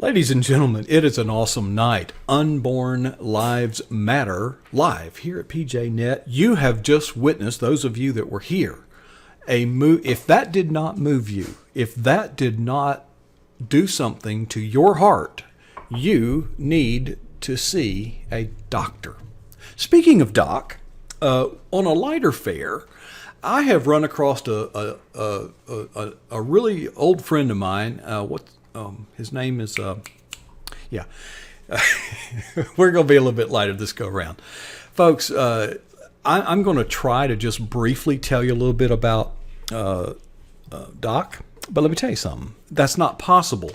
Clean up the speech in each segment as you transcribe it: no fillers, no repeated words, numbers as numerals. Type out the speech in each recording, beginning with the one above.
Ladies and gentlemen, it is an awesome night. Unborn Lives Matter live here at PJNet. You have just witnessed, those of you that were here, if that did not move you, if that did not do something to your heart, you need to see a doctor. Speaking of doc, on a lighter fare, I have run across a really old friend of mine. His name is, we're going to be a little bit lighter this go around. Folks, I'm going to try to just briefly tell you a little bit about Doc, but let me tell you something. That's not possible.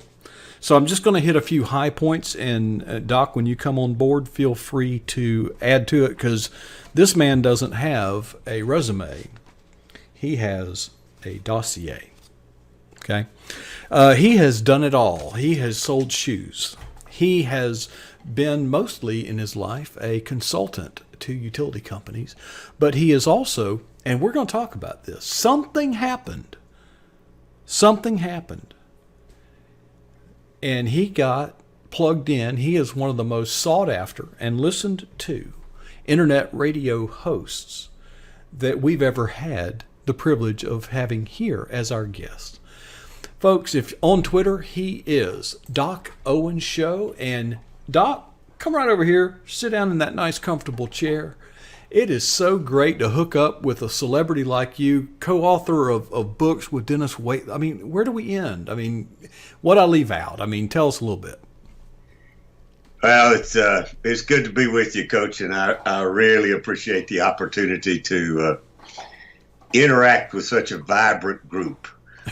So I'm just going to hit a few high points, and Doc, when you come on board, feel free to add to it, because this man doesn't have a resume. He has a dossier. Okay? He has done it all. He has sold shoes. He has been mostly in his life a consultant to utility companies, but he is also, and we're going to talk about this, something happened. And he got plugged in. He is one of the most sought after and listened to internet radio hosts that we've ever had the privilege of having here as our guest. Folks, if on Twitter, he is Doc Owen Show. And Doc, come right over here, sit down in that nice comfortable chair. It is so great to hook up with a celebrity like you, co-author of books with Dennis Waite. I mean, where do we end? I mean, what I leave out? I mean, tell us a little bit. Well, it's good to be with you, Coach, and I really appreciate the opportunity to interact with such a vibrant group.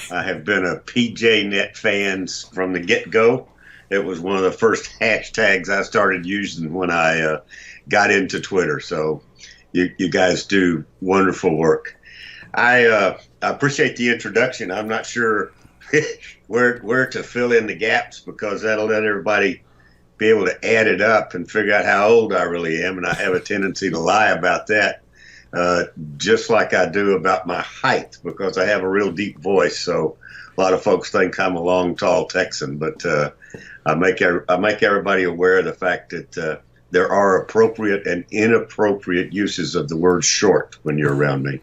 I have been a PJNet fan from the get-go. It was one of the first hashtags I started using when I got into Twitter. So you guys do wonderful work. I appreciate the introduction. I'm not sure where to fill in the gaps, because that'll let everybody be able to add it up and figure out how old I really am. And I have a tendency to lie about that, just like I do about my height, because I have a real deep voice. So a lot of folks think I'm a long, tall Texan, but I make everybody aware of the fact that there are appropriate and inappropriate uses of the word short when you're around me.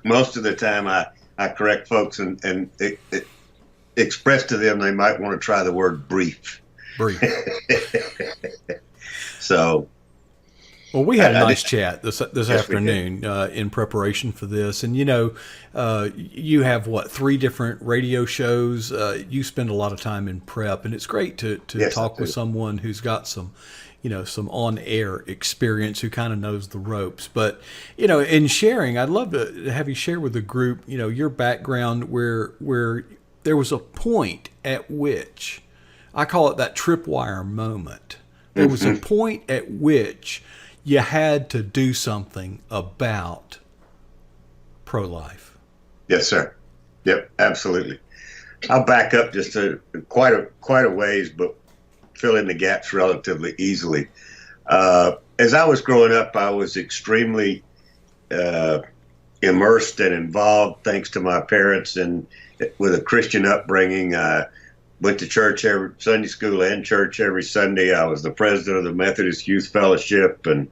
Most of the time I correct folks and express to them they might want to try the word brief. Brief. So. Well, we had a nice chat this afternoon in preparation for this. And, you have, 3 different radio shows. You spend a lot of time in prep, and it's great to talk with someone who's got some on-air experience, who kind of knows the ropes. But, in sharing, I'd love to have you share with the group, your background where there was a point at which, I call it that tripwire moment. There was a point at which you had to do something about pro-life. Yes, sir. Yep, absolutely. I'll back up just quite a ways, but fill in the gaps relatively easily. As I was growing up, I was extremely immersed and involved, thanks to my parents, and with a Christian upbringing. I went to church every Sunday school and church every Sunday. I was the president of the Methodist Youth Fellowship, and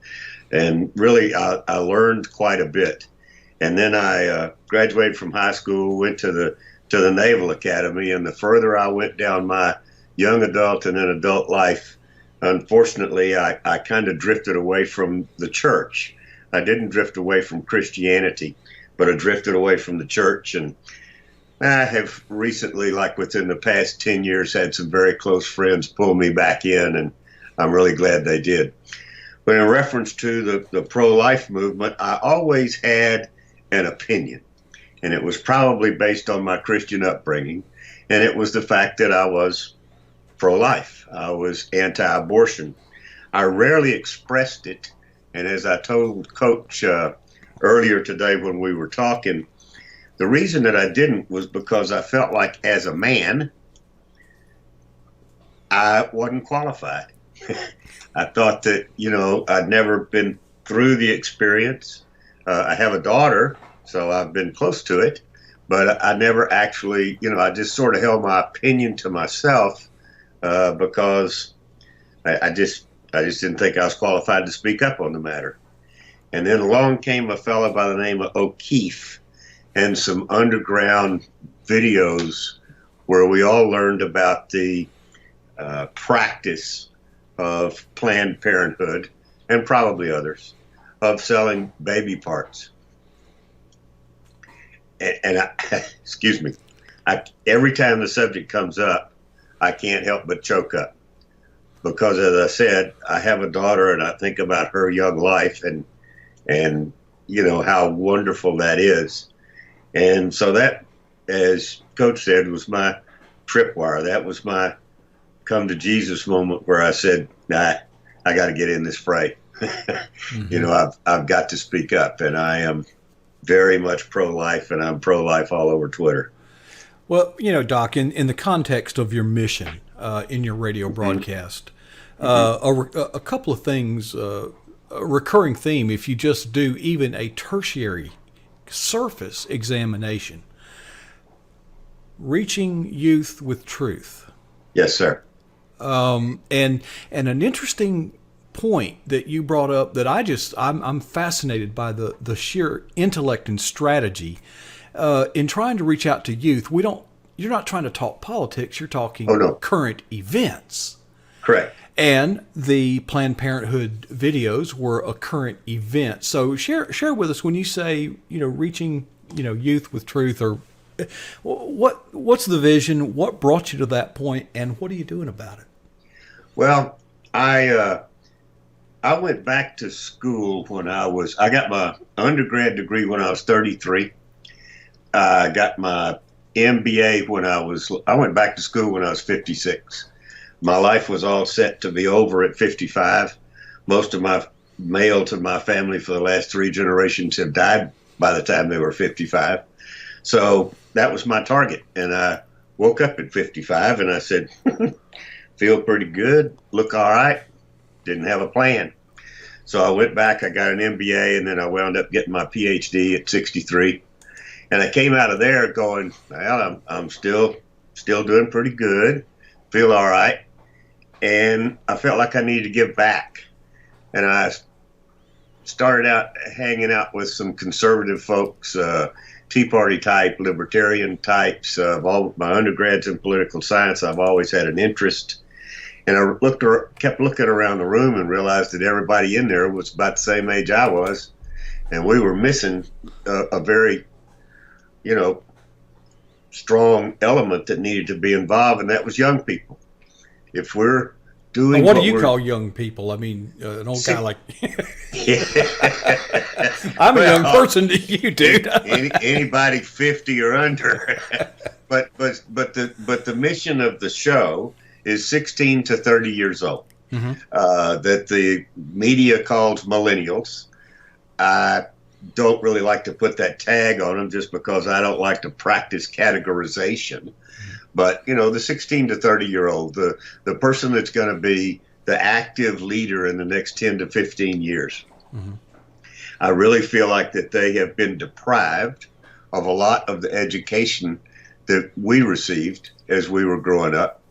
really I learned quite a bit. And then I graduated from high school, went to the Naval Academy, and the further I went down my young adult and then adult life, unfortunately, I kind of drifted away from the church. I didn't drift away from Christianity, but I drifted away from the church. And I have recently, like within the past 10 years, had some very close friends pull me back in, and I'm really glad they did. But in reference to the pro-life movement, I always had an opinion, and it was probably based on my Christian upbringing, and it was the fact that I was pro-life. I was anti-abortion. I rarely expressed it, and as I told Coach earlier today when we were talking, the reason that I didn't was because I felt like, as a man, I wasn't qualified. I thought that, I'd never been through the experience. I have a daughter, so I've been close to it, but I never actually, I just sort of held my opinion to myself because I just didn't think I was qualified to speak up on the matter. And then along came a fellow by the name of O'Keefe and some underground videos where we all learned about the practice of Planned Parenthood, and probably others, of selling baby parts. And excuse me, every time the subject comes up, I can't help but choke up. Because as I said, I have a daughter and I think about her young life and how wonderful that is. And so that, as Coach said, was my tripwire. That was my come to Jesus moment where I said, I got to get in this fray. Mm-hmm. I've got to speak up, and I am very much pro-life, and I'm pro-life all over Twitter. Well, Doc, in the context of your mission in your radio broadcast, a couple of things, a recurring theme, if you just do even a tertiary surface examination, reaching youth with truth. Yes, sir. And an interesting point that you brought up that I'm fascinated by the sheer intellect and strategy in trying to reach out to youth. You're not trying to talk politics. You're talking current events. Correct. And the Planned Parenthood videos were a current event. So share with us when you say, reaching, youth with truth, or what's the vision? What brought you to that point, and what are you doing about it? Well, I went back to school when I got my undergrad degree when I was 33. I got my MBA I went back to school when I was 56. My life was all set to be over at 55. Most of my male to my family for the last 3 generations have died by the time they were 55. So that was my target. And I woke up at 55 and I said, feel pretty good, look all right, didn't have a plan. So I went back, I got an MBA, and then I wound up getting my PhD at 63. And I came out of there going, well, I'm still doing pretty good, feel all right. And I felt like I needed to give back. And I started out hanging out with some conservative folks, Tea Party type, libertarian types. All my undergrads in political science, I've always had an interest. And I kept looking around the room and realized that everybody in there was about the same age I was. And we were missing a very, strong element that needed to be involved, and that was young people. If we're doing what do you call young people? I mean, an old guy like I'm a young person to you, dude. Anybody 50 or under. but the mission of the show is 16 to 30 years old. Mm-hmm. That the media calls millennials. I don't really like to put that tag on them just because I don't like to practice categorization. But, the 16 to 30-year-old, the person that's going to be the active leader in the next 10 to 15 years. Mm-hmm. I really feel like that they have been deprived of a lot of the education that we received as we were growing up.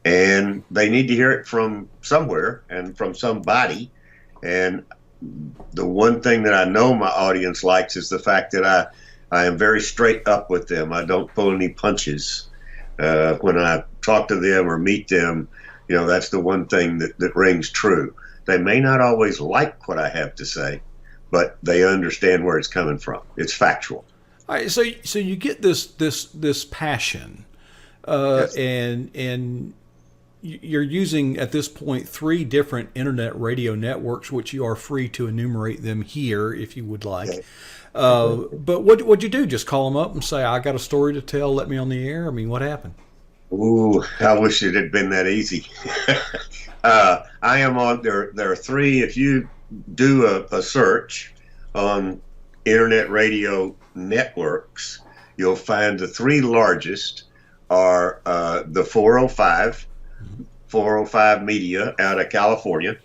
And they need to hear it from somewhere and from somebody. And the one thing that I know my audience likes is the fact that I am very straight up with them. I don't pull any punches. When I talk to them or meet them, that's the one thing that rings true. They may not always like what I have to say, but they understand where it's coming from. It's factual. All right, so you get this passion, Yes. and you're using at this point 3 different internet radio networks, which you are free to enumerate them here if you would like. Okay. But what'd you do? Just call them up and say, I got a story to tell, let me on the air? I mean, what happened? Ooh, I wish it had been that easy. I am on there. There are 3. If you do a search on internet radio networks, you'll find the 3 largest are the 405 Media out of California.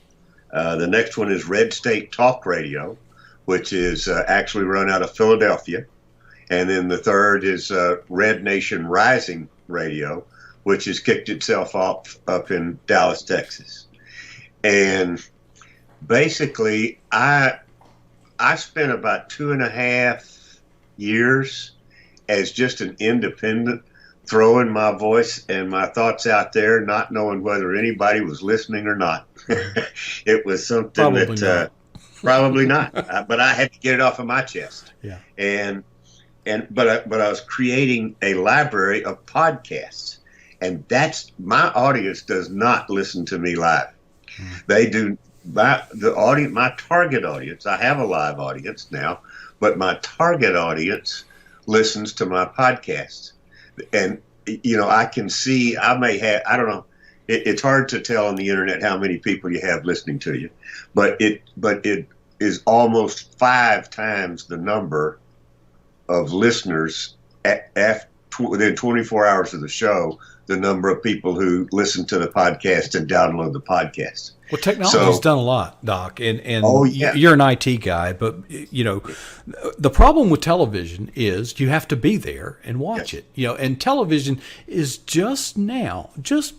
The next one is Red State Talk Radio, which is actually run out of Philadelphia. And then the third is Red Nation Rising Radio, which has kicked itself off up in Dallas, Texas. And basically, I spent about 2.5 years as just an independent, throwing my voice and my thoughts out there, not knowing whether anybody was listening or not. It was something probably not. But I had to get it off of my chest. Yeah. But I was creating a library of podcasts, and that's my audience does not listen to me live. They do. My target audience. I have a live audience now, but my target audience listens to my podcasts, and I can see I may have. I don't know. It's hard to tell on the internet how many people you have listening to you, but it is almost 5 times the number of listeners within 24 hours of the show, the number of people who listen to the podcast and download the podcast. Well, technology's done a lot, Doc, and oh, yeah. You're an IT guy, but the problem with television is you have to be there and watch it. And television is just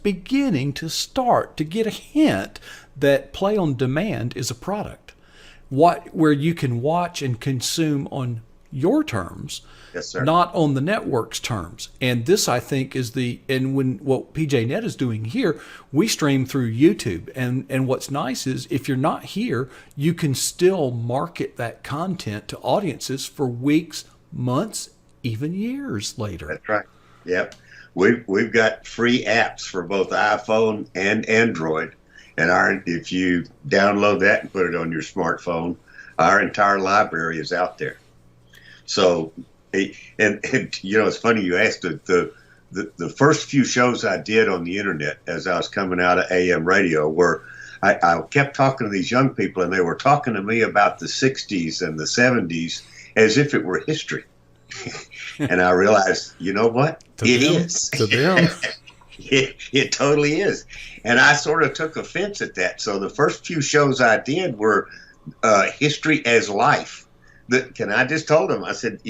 beginning to start to get a hint that play on demand is a product, where you can watch and consume on your terms. Yes, sir. Not on the network's terms. And this, I think, is what PJ Net is doing here, we stream through YouTube. And what's nice is if you're not here, you can still market that content to audiences for weeks, months, even years later. That's right. Yep. We've got free apps for both iPhone and Android. And if you download that and put it on your smartphone, our entire library is out there. So, and it's funny you asked the first few shows I did on the internet as I was coming out of AM radio were I kept talking to these young people, and they were talking to me about the 60s and the 70s as if it were history. And I realized, you know what? It is. To them. It totally is. And I sort of took offense at that. So the first few shows I did were history as life. I just told them, I said,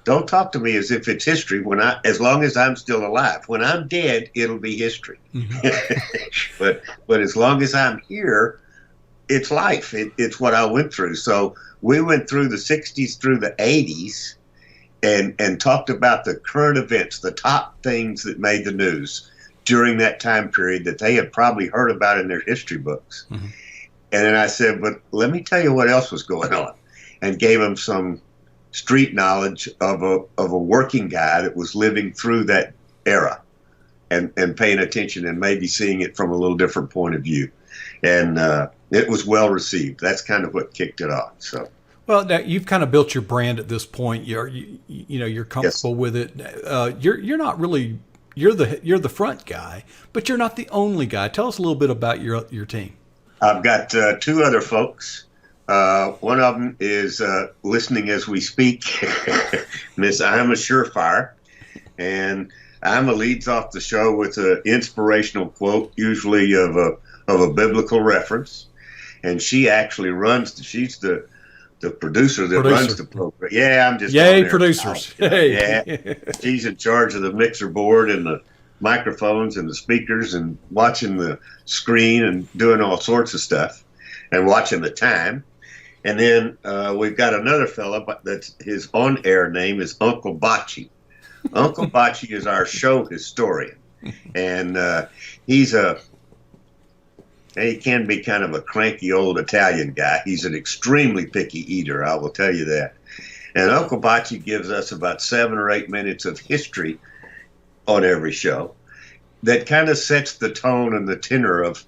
don't talk to me as if it's history as long as I'm still alive. When I'm dead, it'll be history. Mm-hmm. but as long as I'm here, it's life. It's what I went through. So we went through the 60s through the 80s and talked about the current events, the top things that made the news during that time period that they had probably heard about in their history books. Mm-hmm. And then I said, but let me tell you what else was going on, and gave them some street knowledge of a working guy that was living through that era and paying attention and maybe seeing it from a little different point of view. And it was well received. That's kind of what kicked it off. So. Well, now you've kind of built your brand at this point. You're comfortable with it. You're not really you're the front guy, but you're not the only guy. Tell us a little bit about your team. I've got 2 other folks. One of them is listening as we speak, Miss I'm a Surefire, and Ima leads off the show with an inspirational quote, usually of a biblical reference, and she actually she's the producer that runs the program. Yeah, I'm just yay producers. Hey. Yeah, she's in charge of the mixer board and the microphones and the speakers and watching the screen and doing all sorts of stuff and watching the time. And then we've got another fella, but that's his on-air name is Uncle Bocce. Uncle Bocce is our show historian, and he can be kind of a cranky old Italian guy. He's an extremely picky eater, I will tell you that. And Uncle Bocce gives us about 7 or 8 minutes of history on every show that kind of sets the tone and the tenor of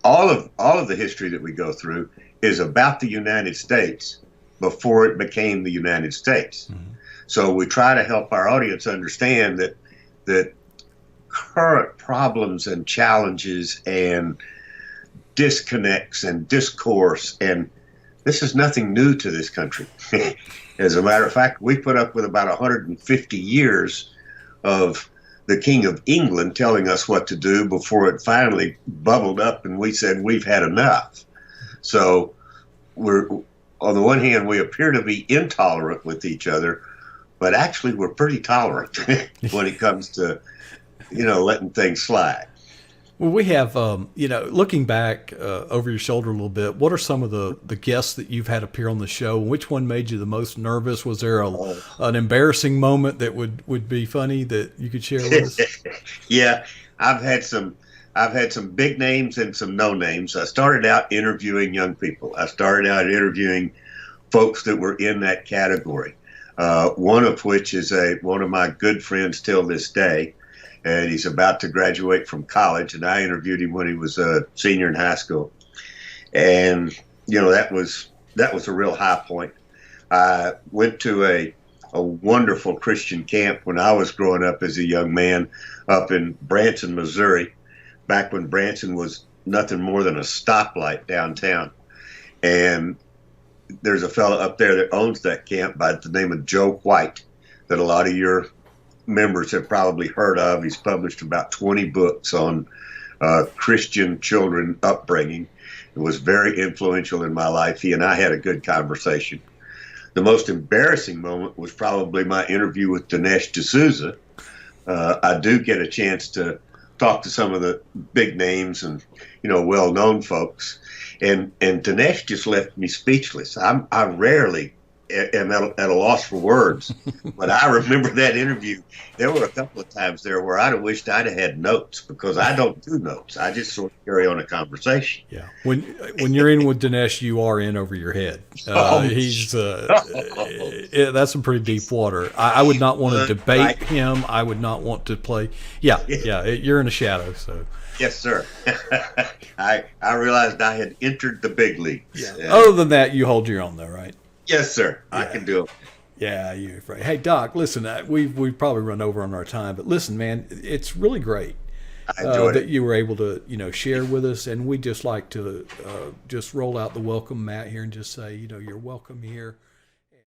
all of the history that we go through is about the United States before it became the United States. Mm-hmm. So we try to help our audience understand that current problems and challenges and disconnects and discourse, and this is nothing new to this country. As a matter of fact, we put up with about 150 years of the King of England telling us what to do before it finally bubbled up and we said we've had enough. So on the one hand, we appear to be intolerant with each other, but actually we're pretty tolerant when it comes to, letting things slide. Well, we have, looking back over your shoulder a little bit, what are some of the guests that you've had appear on the show? Which one made you the most nervous? Was there an embarrassing moment that would be funny that you could share with us? Yeah, I've had some big names and some no names. I started out interviewing young people. I started out interviewing folks that were in that category. One of which is one of my good friends till this day. And he's about to graduate from college, and I interviewed him when he was a senior in high school. And that was a real high point. I went to a wonderful Christian camp when I was growing up as a young man up in Branson, Missouri, back when Branson was nothing more than a stoplight downtown. And there's a fellow up there that owns that camp by the name of Joe White that a lot of your members have probably heard of. He's published about 20 books on Christian children upbringing. It was very influential in my life. He and I had a good conversation. The most embarrassing moment was probably my interview with Dinesh D'Souza. I do get a chance to talk to some of the big names and well-known folks, and Dinesh just left me speechless. I rarely am at a loss for words, but I remember that interview. There were a couple of times there where I'd have wished I'd have had notes, because I don't do notes. I just sort of carry on a conversation. Yeah, when you're in with Dinesh, you are in over your head. He's that's some pretty deep water. I would not want to debate him. I would not want to play. Yeah, you're in a shadow. So yes, sir. I realized I had entered the big leagues. Yeah. Other than that, you hold your own, though, right? Yes, sir. Yeah. I can do it. Yeah, you're afraid. Hey, Doc, listen, we've probably run over on our time, but listen, man, it's really great that you were able to, share with us, and we just like to just roll out the welcome mat here and just say, you're welcome here.